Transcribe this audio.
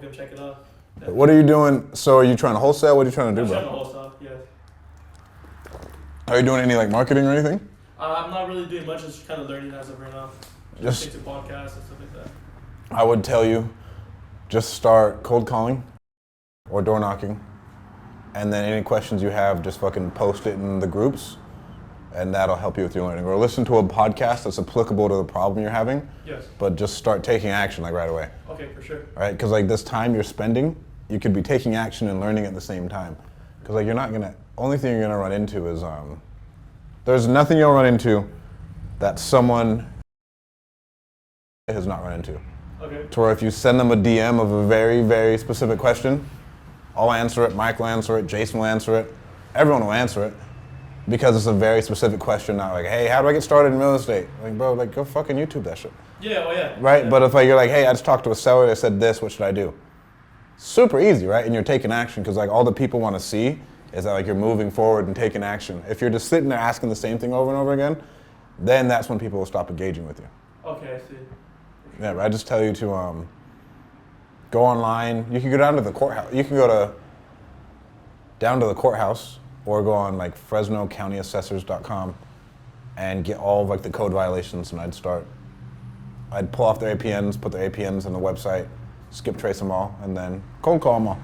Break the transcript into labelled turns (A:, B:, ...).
A: come check it out.
B: Definitely. What are you doing? So are you trying to wholesale? What are you trying to do, bro?
A: I'm trying to wholesale, yes.
B: Are you doing any like marketing or anything?
A: I'm not really doing much, just kind of learning as of right now. Just to podcasts and stuff like that.
B: I would tell you, just start cold calling or door knocking. And then any questions you have, just fucking post it in the groups. And that'll help you with your learning. Or listen to a podcast that's applicable to the problem you're having.
A: Yes.
B: But just start taking action like right away.
A: Okay, for sure.
B: Right? Because like this time you're spending, you could be taking action and learning at the same time. Because like you're not gonna, only thing you're gonna run into is, there's nothing you'll run into that someone has not run into.
A: Okay.
B: To where if you send them a DM of a very, very specific question, I'll answer it, Mike will answer it, Jason will answer it, everyone will answer it. Because it's a very specific question, not like, hey, how do I get started in real estate? Like, bro, like, go fucking YouTube that shit.
A: Yeah, well, yeah.
B: Right?
A: Yeah.
B: But if like you're like, hey, I just talked to a seller, they said this, what should I do? Super easy, right? And you're taking action because like all the people want to see is that like you're moving forward and taking action. If you're just sitting there asking the same thing over and over again, then that's when people will stop engaging with you.
A: Okay, I see.
B: Yeah, but I just tell you to go online. You can go down to the courthouse. You can go down to the courthouse or go on like FresnoCountyAssessors.com and get all of like the code violations, and I'd pull off their APNs, put their APNs on the website, skip trace them all, and then cold call them all.